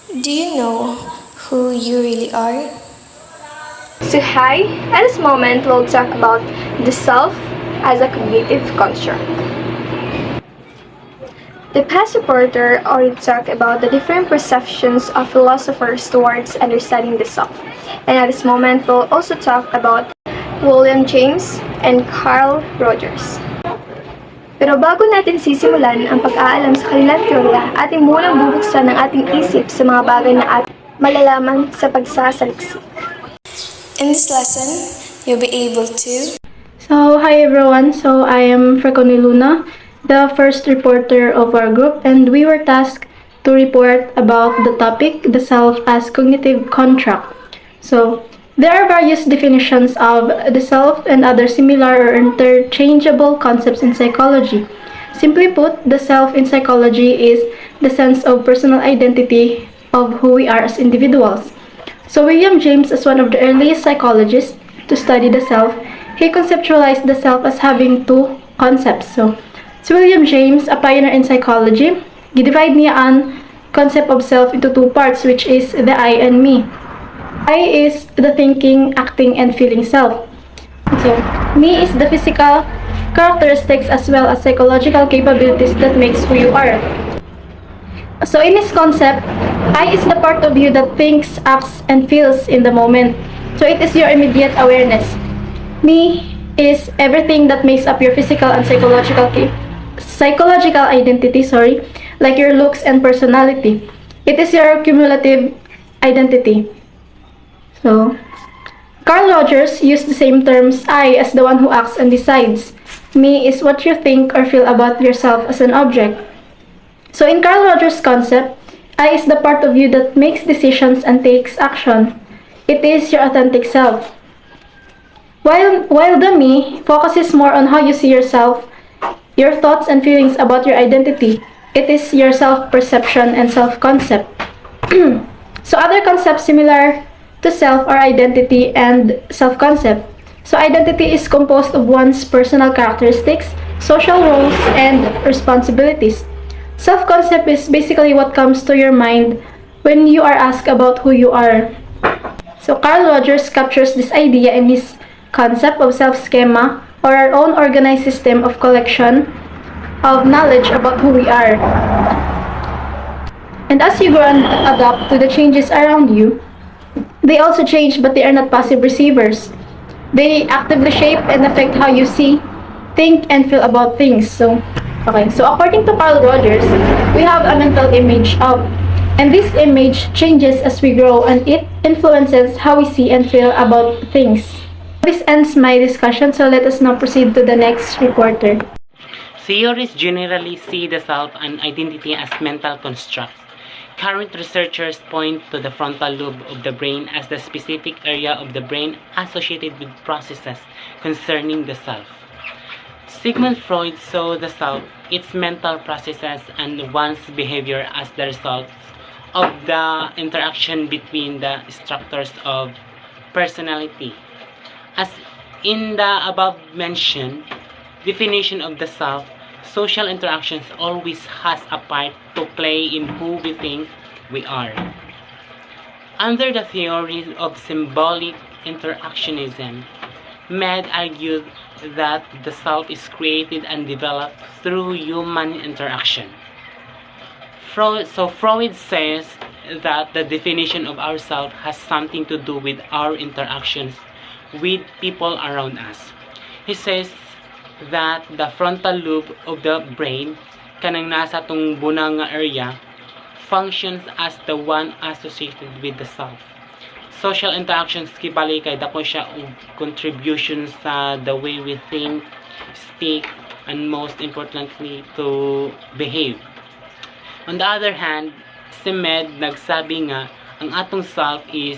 Do you know who you really are? So hi, at this moment we'll talk about the self as a creative construct. The past reporter already talked about the different perceptions of philosophers towards understanding the self. And at this moment we'll also talk about William James and Carl Rogers. Pero bago natin sisimulan ang pag-aalam sa kanilang teorya, ating munang bubuksan ang ating isip sa mga bagay na ating malalaman sa pagsasaliksik. In this lesson, you'll be able to So, hi everyone. So, I am Freconi Luna, the first reporter of our group, and we were tasked to report about the topic, the self as cognitive construct. So, there are various definitions of the self and other similar or interchangeable concepts in psychology. Simply put, the self in psychology is the sense of personal identity of who we are as individuals. So William James, as one of the earliest psychologists to study the self, he conceptualized the self as having two concepts. So William James, a pioneer in psychology, divide niya ang concept of self into two parts, which is the I and me. I is the thinking, acting, and feeling self. So, me is the physical characteristics as well as psychological capabilities that makes who you are. So in this concept, I is the part of you that thinks, acts, and feels in the moment. So it is your immediate awareness. Me is everything that makes up your physical and psychological identity, like your looks and personality. It is your cumulative identity. So, Carl Rogers used the same terms I as the one who acts and decides. Me is what you think or feel about yourself as an object. So in Carl Rogers' concept, I is the part of you that makes decisions and takes action. It is your authentic self. While the me focuses more on how you see yourself, your thoughts and feelings about your identity. It is your self-perception and self-concept. So other concepts similar to self are identity and self-concept. So identity is composed of one's personal characteristics, social roles, and responsibilities. Self-concept is basically what comes to your mind when you are asked about who you are. So Carl Rogers captures this idea in his concept of self-schema, or our own organized system of collection of knowledge about who we are. And as you grow and adapt to the changes around you, they also change, but they are not passive receivers. They actively shape and affect how you see, think, and feel about things. So according to Carl Rogers, we have a mental image of, and this image changes as we grow, and it influences how we see and feel about things. This ends my discussion, so let us now proceed to the next reporter. Theorists generally see the self and identity as mental constructs. Current researchers point to the frontal lobe of the brain as the specific area of the brain associated with processes concerning the self. Sigmund Freud saw the self, its mental processes, and one's behavior as the result of the interaction between the structures of personality. As in the above-mentioned definition of the self, social interactions always has a part to play in who we think we are. Under the theory of symbolic interactionism, Med argued that the self is created and developed through human interaction. Freud says that the definition of ourself has something to do with our interactions with people around us. He says that the frontal lobe of the brain, kanang nasa tong bunang nga area, functions as the one associated with the self. Social interactions kibali kay dako siya og contribution sa the way we think, speak, and most importantly to behave. On the other hand, si Med nagsabi nga ang atong self is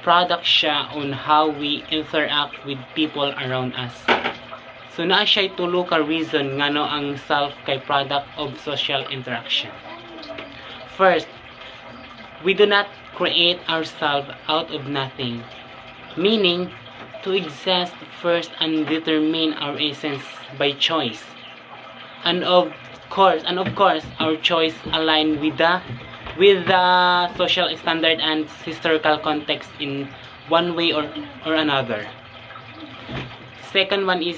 product siya on how we interact with people around us. So naa siya tulo ka reason ngano ang self kay product of social interaction. First, we do not create ourselves out of nothing, meaning to exist first and determine our essence by choice. And of course, our choice align with the with the social standard and historical context in one way or another. Second one is,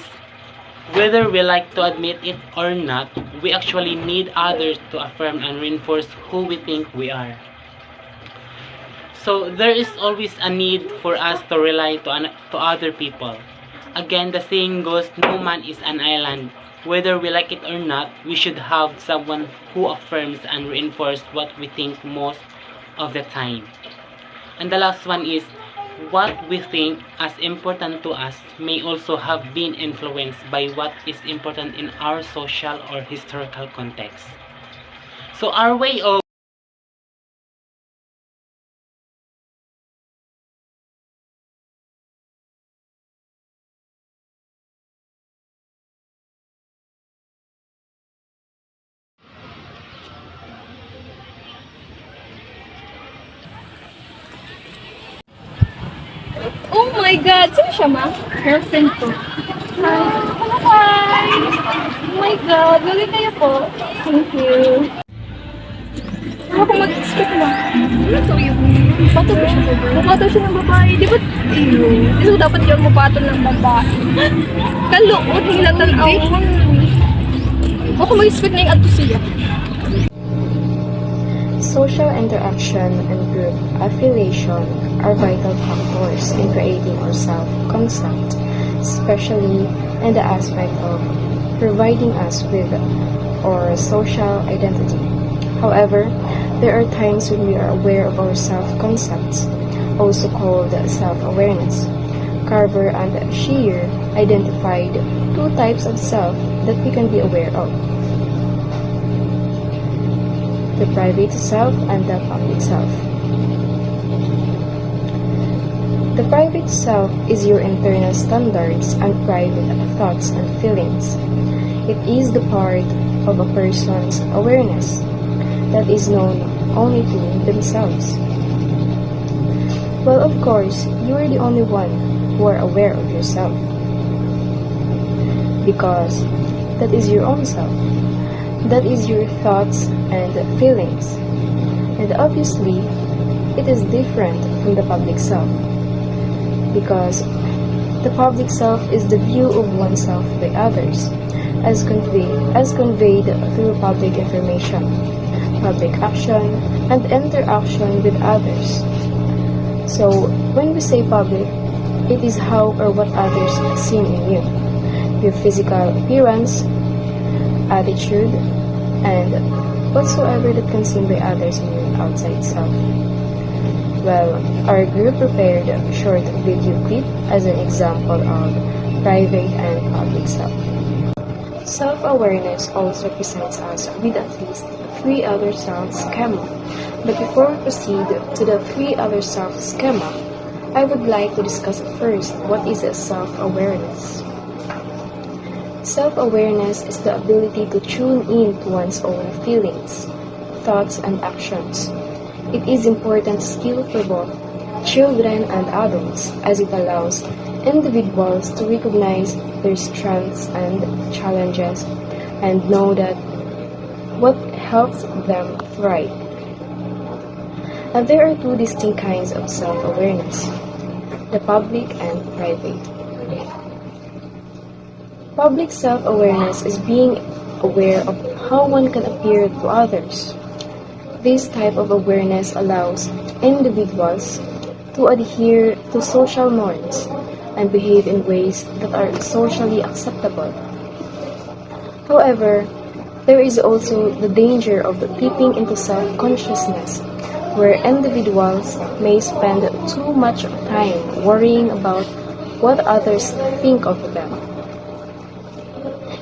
whether we like to admit it or not, we actually need others to affirm and reinforce who we think we are. So there is always a need for us to rely to other people. Again, the saying goes, no man is an island. Whether we like it or not, we should have someone who affirms and reinforces what we think most of the time. And the last one is, what we think as important to us may also have been influenced by what is important in our social or historical context. So our way of Oh my God! Sino siya, ma? Girlfriend ko. Hi! Hello, hi! Oh my God! Galing kayo po. Thank you. Ano ko mag-expect mo? Ano to yung... Bato ba siya babae? Mapato siya ng babae. Di ba? Iyo. Di ba dapat yung mapato ng babae? Kaluot, hinatan ako. Ako mag-expect na yung ato siya. Social interaction and group affiliation are vital factors in creating our self-concept, especially in the aspect of providing us with our social identity. However, there are times when we are aware of our self-concepts, also called self-awareness. Carver and Shear identified two types of self that we can be aware of: the private self and the public self. The private self is your internal standards and private thoughts and feelings. It is the part of a person's awareness that is known only to themselves. Well, of course, you are the only one who are aware of yourself, because that is your own self. That is your thoughts and feelings. And obviously, it is different from the public self, because the public self is the view of oneself by others, as conveyed through public information, public action, and interaction with others. So, when we say public, it is how or what others see in you, your physical appearance, attitude, and whatsoever that can seen by others in your outside self. Well, our group prepared a short video clip as an example of private and public self. Self-awareness also presents us with at least 3 other self schema. But before we proceed to the 3 other self schema, I would like to discuss first what is a self-awareness. Self-awareness is the ability to tune in to one's own feelings, thoughts, and actions. It is important skill for both children and adults, as it allows individuals to recognize their strengths and challenges and know that what helps them thrive. And there are 2 distinct kinds of self-awareness: the public and private. Public self-awareness is being aware of how one can appear to others. This type of awareness allows individuals to adhere to social norms and behave in ways that are socially acceptable. However, there is also the danger of tipping into self-consciousness, where individuals may spend too much time worrying about what others think of them.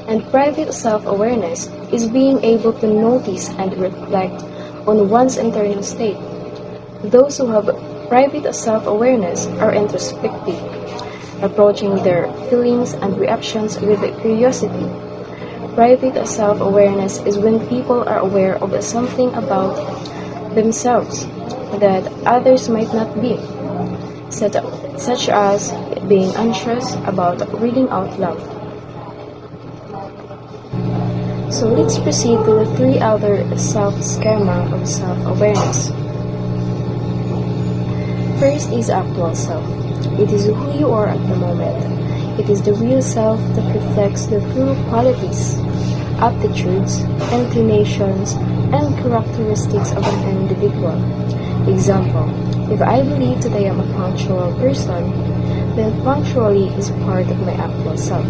And private self-awareness is being able to notice and reflect on one's internal state. Those who have private self-awareness are introspective, approaching their feelings and reactions with curiosity. Private self-awareness is when people are aware of something about themselves that others might not be, such as being anxious about reading out loud. So let's proceed to the three other self-schema of self-awareness. First is actual self. It is who you are at the moment. It is the real self that reflects the true qualities, aptitudes, inclinations, and characteristics of an individual. Example, if I believe that I am a punctual person, then punctuality is part of my actual self.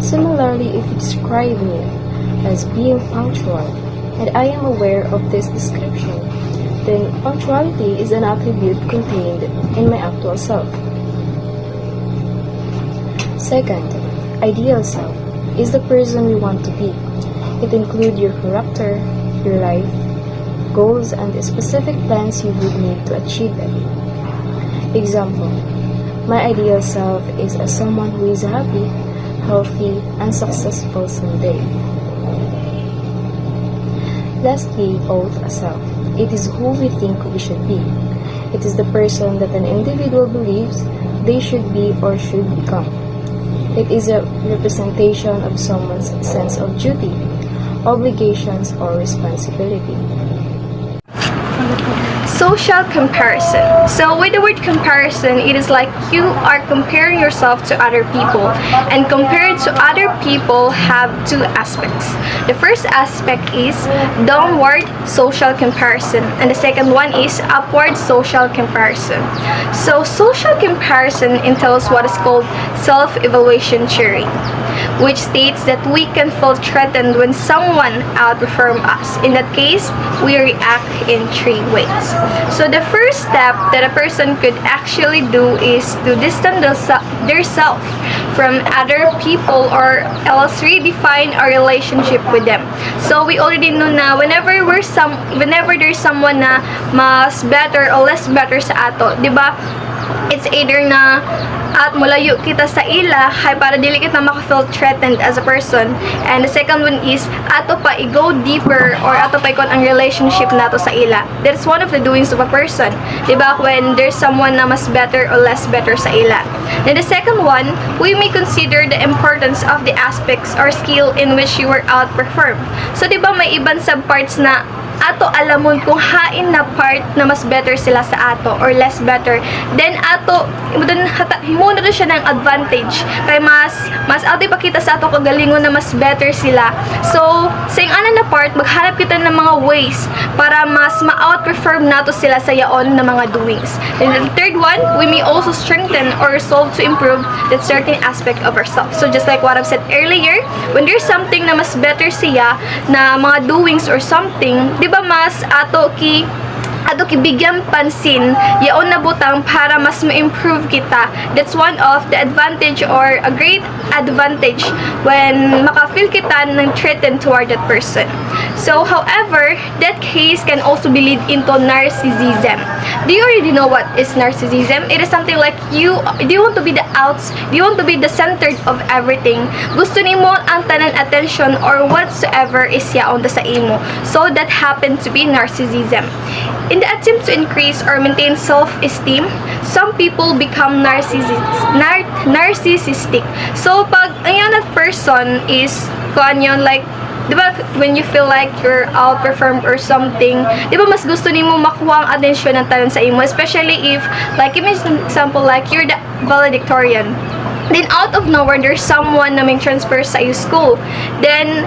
Similarly, if you describe me as being punctual, and I am aware of this description, then punctuality is an attribute contained in my actual self. Second, ideal self is the person we want to be. It includes your character, your life, goals, and the specific plans you would need to achieve them. Example, my ideal self is as someone who is happy, healthy, and successful someday. Lastly, oath a self. It is who we think we should be. It is the person that an individual believes they should be or should become. It is a representation of someone's sense of duty, obligations, or responsibility. Social comparison. So with the word comparison, it is like you are comparing yourself to other people, and compared to other people have two aspects. The first aspect is downward social comparison, and the second one is upward social comparison. So social comparison entails what is called self-evaluation theory, which states that we can feel threatened when someone outperforms us. In that case, we react in three ways. So the first step that a person could actually do is to distance themselves from other people, or else redefine our relationship with them. So we already know na whenever there's someone na mas better or less better sa ato, di ba? It's either na at mulayo kita sa ila hay para dili kita maka-feel threatened as a person, and the second one is ato pa i-go deeper or ato pa ikon ang relationship nato sa ila. That's one of the doings of a person, diba, when there's someone na mas better or less better sa ila. Then the second one, we may consider the importance of the aspects or skill in which you were outperformed. So diba may ibang subparts na ato alamon kung hain na part na mas better sila sa ato or less better, then ato himo na siya ng advantage kay mas ato ipakita sa ato kagalingon na mas better sila. So sa yung ana na part, maghanap kita ng mga ways para mas ma-outperform nato sila sa yaon na mga doings. And the third one, we may also strengthen or resolve to improve that certain aspect of ourselves. So just like what I've said earlier, when there's something na mas better siya na mga doings or something, di ba mas ato bigyan pansin yaon na butang para mas ma-improve kita. That's one of the advantage or a great advantage when maka-feel kita ng threatened toward that person. So however, that case can also be lead into narcissism. Do you already know what is narcissism? It is something like do you want to be the center of everything. Gusto nimo ang tanan attention or whatsoever is yaon sa imo. So that happened to be narcissism. In the attempt to increase or maintain self-esteem, some people become narcissistic. So pag ang person is kuan like, di ba, when you feel like you're outperformed or something, di ba mas gusto nimo makuha ang atensyon ng tanan sa imo, especially if, like, give me an example, like you're the valedictorian, then out of nowhere there's someone na may transfer sa iyo school, then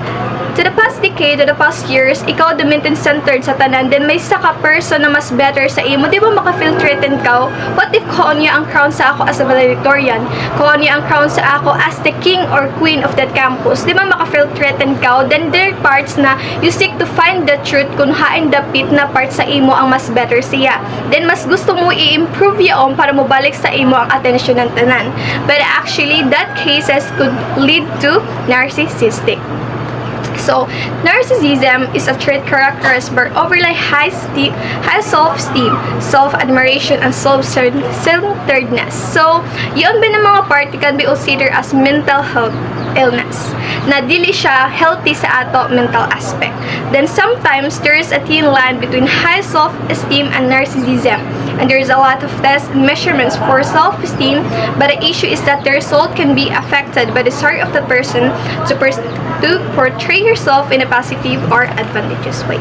to the past decade, to the past years, ikaw the maintain centered sa tanan, then may saka person na mas better sa imo, di ba maka-feel threatened ka? What if kuha niya ang crown sa ako as a valedictorian? Kuha niya ang crown sa ako as the king or queen of that campus? Di ba maka-feel threatened ka? Then there are parts na you seek to find the truth kung hain dapit na part sa imo ang mas better siya. Then mas gusto mo i-improve yaon para mo balik sa imo ang atensyon ng tanan. But actually, that cases could lead to narcissistic. So, narcissism is a trait characterized by overly high self-esteem, self-admiration, and self-centeredness. So, yun ba ng mga part can be considered as mental health illness. na dili siya healthy sa ato mental aspect. Then sometimes there is a thin line between high self-esteem and narcissism. And there is a lot of tests and measurements for self-esteem, but the issue is that the result can be affected by the desire of the person to portray yourself in a positive or advantageous way.